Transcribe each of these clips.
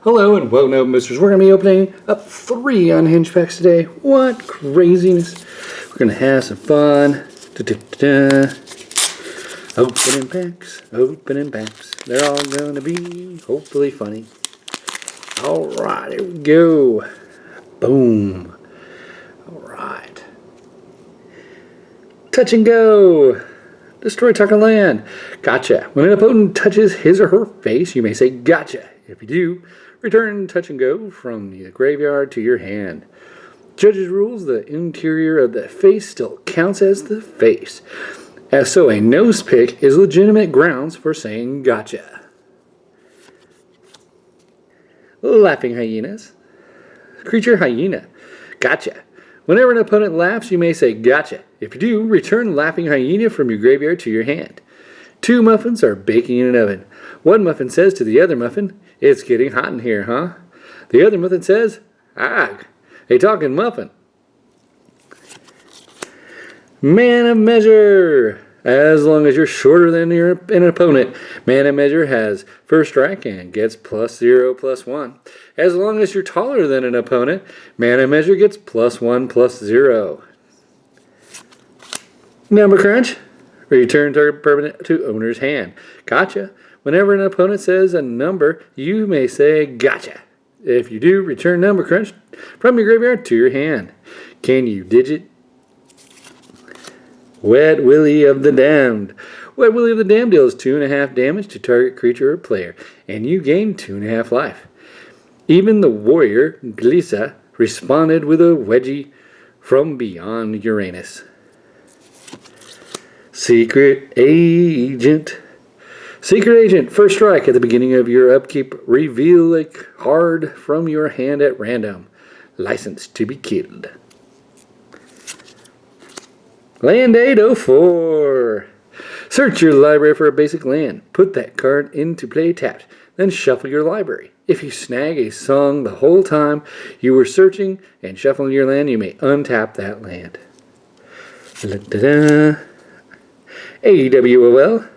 Hello and welcome to Misters. We're going to be opening up 3 Unhinged packs today. What craziness. We're going to have some fun. Opening packs. They're all going to be hopefully funny. Alright, here we go. Boom. Alright. Touch and go. Destroy target land. Gotcha. When an opponent touches his or her face, you may say gotcha. If you do, return touch and go from the graveyard to your hand. Judge's rules, the interior of the face still counts as the face. As so, a nose pick is legitimate grounds for saying gotcha. Laughing hyenas. Creature hyena. Gotcha. Whenever an opponent laughs, you may say gotcha. If you do, return laughing hyena from your graveyard to your hand. 2 muffins are baking in an oven. One muffin says to the other muffin, "It's getting hot in here, huh?" The other muffin says, "Ah, a talking muffin." Man of measure. As long as you're shorter than an opponent, man of measure has first strike and gets +0/+1. As long as you're taller than an opponent, man of measure gets +1/+0. Number crunch. Return target permanent to owner's hand. Gotcha. Whenever an opponent says a number, you may say gotcha. If you do, return number crunch from your graveyard to your hand. Can you digit? Wet Willy of the Damned. Wet Willy of the Damned deals 2.5 damage to target creature or player, and you gain 2.5 life. Even the warrior, Glissa, responded with a wedgie from beyond Uranus. Secret Agent. Secret Agent, first strike at the beginning of your upkeep. Reveal a card from your hand at random. Licensed to be killed. Land 804. Search your library for a basic land. Put that card into play tapped. Then shuffle your library. If you snag a song the whole time you were searching and shuffling your land, you may untap that land. AWOL.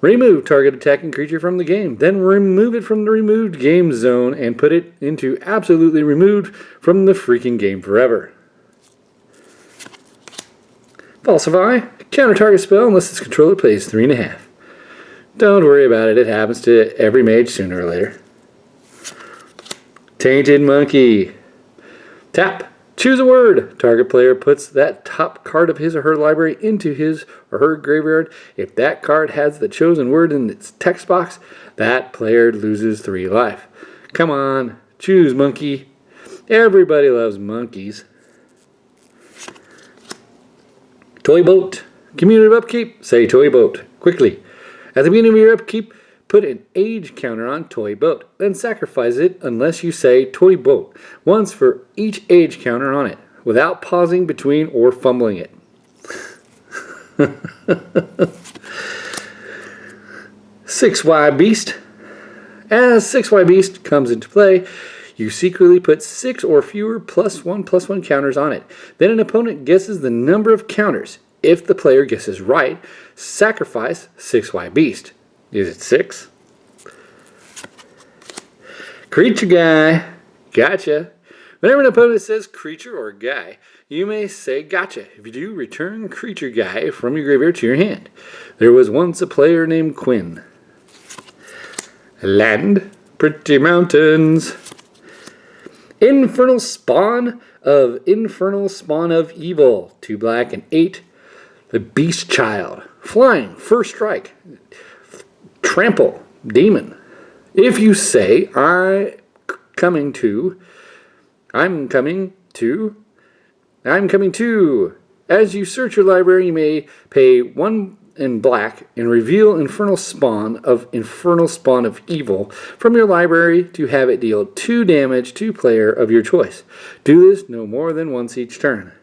Remove target attacking creature from the game. Then remove it from the removed game zone and put it into absolutely removed from the freaking game forever. Falsify. Counter target spell unless its controller plays 3.5. Don't worry about it. It happens to every mage sooner or later. Tainted Monkey. Tap. Choose a word. Target player puts that top card of his or her library into his or her graveyard. If that card has the chosen word in its text box, that player loses 3 life. Come on, choose monkey. Everybody loves monkeys. Toy Boat. Community of upkeep, say Toy Boat. Quickly. At the beginning of your upkeep, put an age counter on Toy Boat. Then sacrifice it unless you say Toy Boat once for each age counter on it, without pausing between or fumbling it. 6Y Beast. As 6Y Beast comes into play, you secretly put 6 or fewer +1/+1 counters on it. Then an opponent guesses the number of counters. If the player guesses right, sacrifice 6Y Beast. Is it 6? Creature Guy. Gotcha. Whenever an opponent says creature or guy, you may say gotcha. If you do, return Creature Guy from your graveyard to your hand. There was once a player named Quinn. Land. Pretty mountains. Infernal Spawn of Evil. 2 black and 8. The Beast Child. Flying. First strike. Trample. Demon. If you say I'm coming to. As you search your library, you may pay 1 in black and reveal Infernal Spawn of Evil from your library to have it deal 2 damage to player of your choice. Do this no more than once each turn.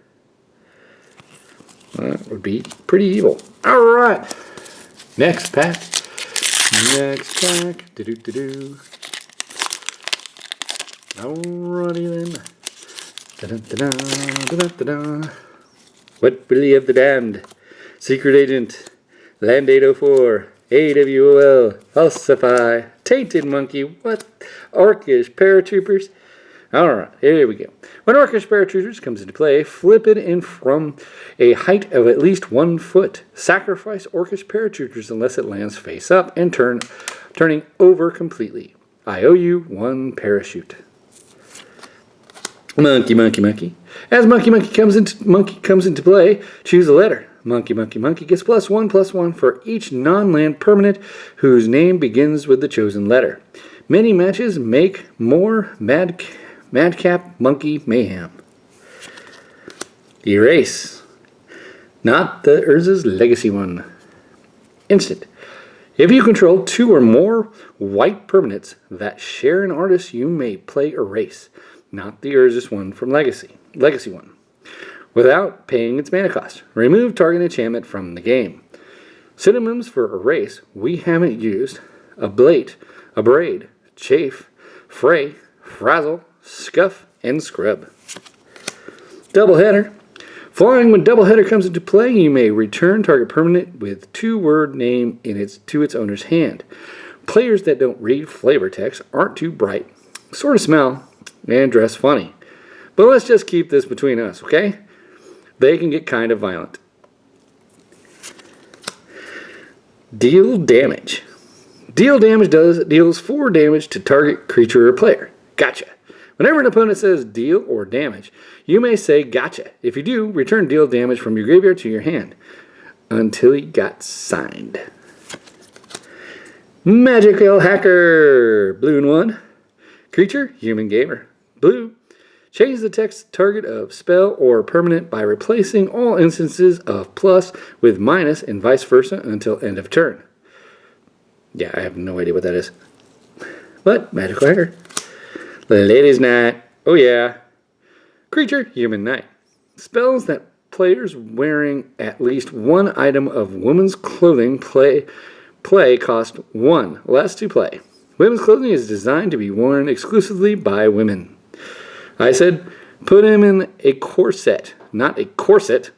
That would be pretty evil. Alright. Next pack. Do-do-do-do. Alrighty then. Da-da-da-da. Wet Willy of the Damned. Secret Agent. Land 804. AWOL. Falsify. Tainted monkey. What? Orcish paratroopers. Alright, here we go. When Orcish paratroopers comes into play, flip it in from a height of at least 1 foot. Sacrifice Orcish paratroopers unless it lands face up and turning over completely. I owe you 1 parachute. Monkey, monkey, monkey. As monkey comes into play, choose a letter. Monkey gets +1/+1 for each non-land permanent whose name begins with the chosen letter. Many matches make more madcap monkey mayhem. Erase. Not the Urza's legacy one. Instant. If you control 2 or more white permanents that share an artist, you may play Erase. Not the Urza's one from Legacy one. Without paying its mana cost. Remove target enchantment from the game. Synonyms for Erase we haven't used: ablate, abrade, chafe, fray, frazzle, scuff, and scrub. Doubleheader. Flying when Doubleheader comes into play, you may return target permanent with 2-word name to its owner's hand. Players that don't read flavor text aren't too bright, sort of smell, and dress funny. But let's just keep this between us, okay? They can get kind of violent. Deal damage. Deal damage deals 4 damage to target creature or player. Gotcha. Whenever an opponent says deal or damage, you may say gotcha. If you do, return deal damage from your graveyard to your hand until it got signed. Magical Hacker. Blue and 1. Creature, human gamer. Blue. Change the text target of spell or permanent by replacing all instances of plus with minus and vice versa until end of turn. Yeah, I have no idea what that is. But, Magical Hacker. Ladies' Night. Oh yeah. Creature, human knight. Spells that players wearing at least 1 item of women's clothing play cost 1 less to play. Women's clothing is designed to be worn exclusively by women. I said, put him in a corset, not a corset.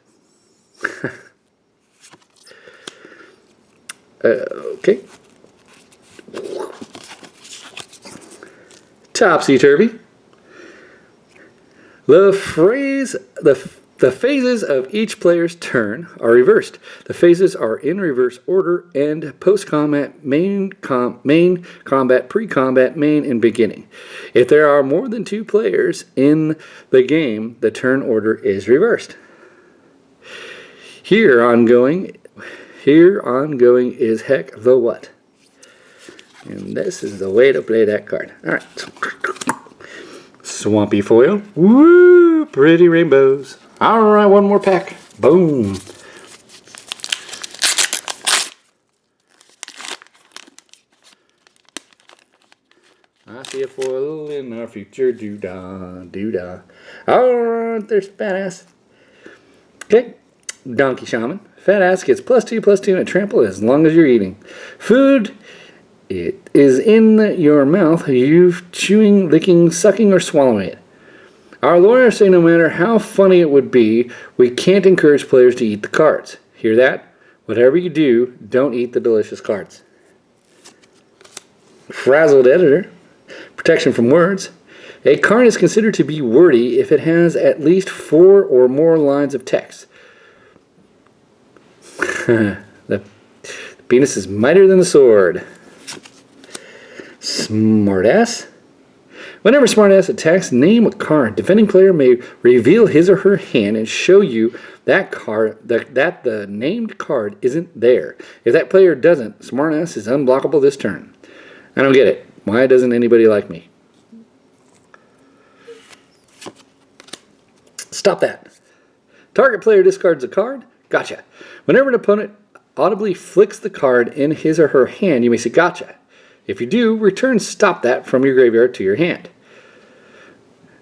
Okay. Topsy-turvy. The phases of each player's turn are reversed. The phases are in reverse order: end, post-combat, main combat, pre-combat, main, and beginning. If there are more than 2 players in the game, the turn order is reversed. Here ongoing is heck the what. And this is the way to play that card. Alright. Swampy foil. Woo! Pretty rainbows. Alright, 1 more pack. Boom. I see a foil in our future. Doo-dah, doo-dah. Alright, there's Badass. Okay. Donkey Shaman. Fat ass gets +2/+2 and trample as long as you're eating. Food. It is in your mouth. You chewing, licking, sucking, or swallowing it. Our lawyers say no matter how funny it would be, we can't encourage players to eat the cards. Hear that? Whatever you do, don't eat the delicious cards. Frazzled Editor. Protection from words. A card is considered to be wordy if it has at least 4 or more lines of text. The penis is mightier than the sword. Smartass. Whenever Smartass attacks, name a card. Defending player may reveal his or her hand and show you that the named card isn't there. If that player doesn't, Smartass is unblockable this turn. I don't get it. Why doesn't anybody like me? Stop that. Target player discards a card. Gotcha. Whenever an opponent audibly flicks the card in his or her hand, you may say gotcha. If you do, return stop that from your graveyard to your hand.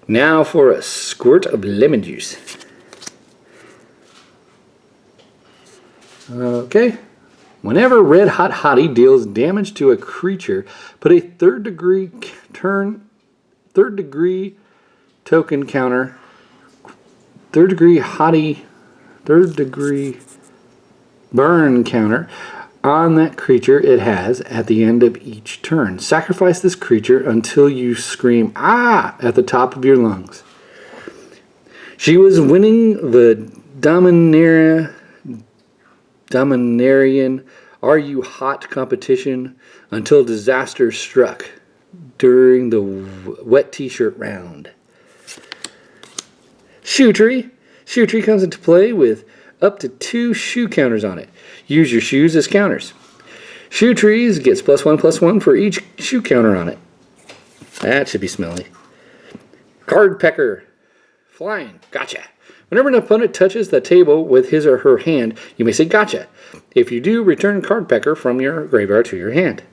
Now for a squirt of lemon juice. Okay. Whenever Red Hot Hottie deals damage to a creature, put a third degree token counter, third degree burn counter on that creature it has at the end of each turn. Sacrifice this creature until you scream, "Ah!" at the top of your lungs. She was winning the Dominarian Are You Hot competition until disaster struck during the wet t-shirt round. Shoe Tree. Shoe Tree comes into play with up to 2 shoe counters on it. Use your shoes as counters. Shoe Trees gets +1/+1 for each shoe counter on it. That should be smelly. Card Pecker. Flying. Gotcha. Whenever an opponent touches the table with his or her hand, you may say gotcha. If you do, return Card Pecker from your graveyard to your hand.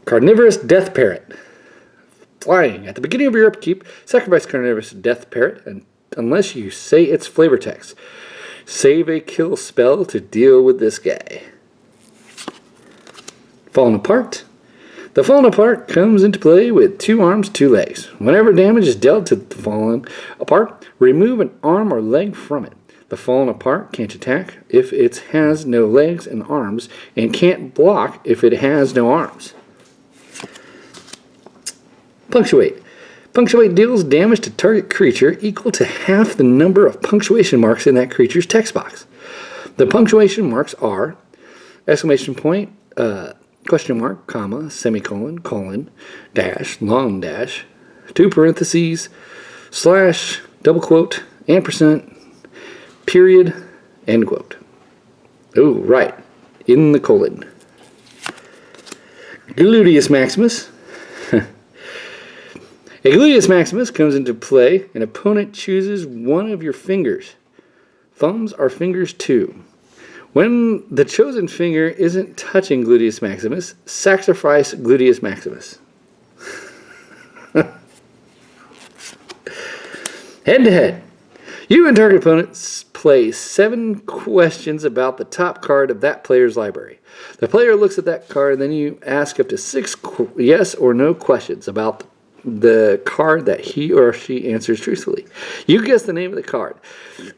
Carnivorous Death Parrot. Flying. At the beginning of your upkeep, sacrifice Carnivorous Death Parrot unless you say its flavor text. Save a kill spell to deal with this guy. Fallen Apart. The Fallen Apart comes into play with 2 arms, 2 legs. Whenever damage is dealt to the Fallen Apart, remove an arm or leg from it. The Fallen Apart can't attack if it has no legs and arms, and can't block if it has no arms. Punctuate. Punctuate deals damage to target creature equal to half the number of punctuation marks in that creature's text box. The punctuation marks are exclamation point, question mark, comma, semicolon, colon, dash, long dash, 2 parentheses, slash, double quote, ampersand, period, end quote. Oh, right, in the colon. Gluteus Maximus. A Gluteus Maximus comes into play. An opponent chooses one of your fingers. Thumbs are fingers too. When the chosen finger isn't touching Gluteus Maximus, sacrifice Gluteus Maximus. Head to head. You and target opponents play 7 questions about the top card of that player's library. The player looks at that card, and then you ask up to 6 yes or no questions about the card that he or she answers truthfully. You guess the name of the card.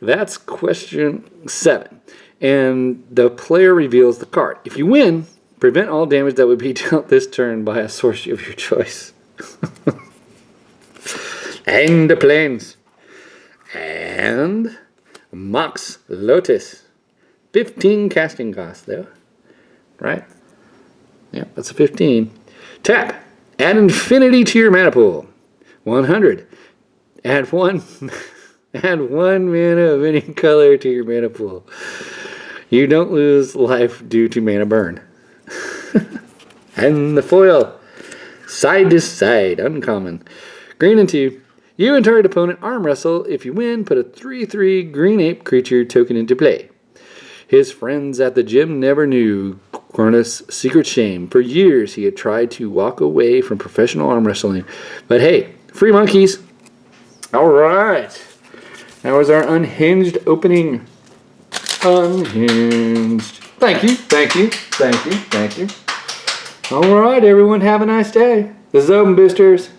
That's question 7. And the player reveals the card. If you win, prevent all damage that would be dealt this turn by a sorcery of your choice. And the planes. And Mox Lotus. 15 casting cost, though. Right? Yeah, that's a 15. Tap. Add infinity to your mana pool. 100. Add 1 mana of any color to your mana pool. You don't lose life due to mana burn. And the foil. Side to side. Uncommon. Green and 2. You and target opponent arm wrestle. If you win, put a 3/3 green ape creature token into play. His friends at the gym never knew Cronus' secret shame. For years, he had tried to walk away from professional arm wrestling. But hey, free monkeys. All right. That was our Unhinged opening. Unhinged. Thank you, thank you, thank you, thank you. All right, everyone, have a nice day. This is Open Boosters.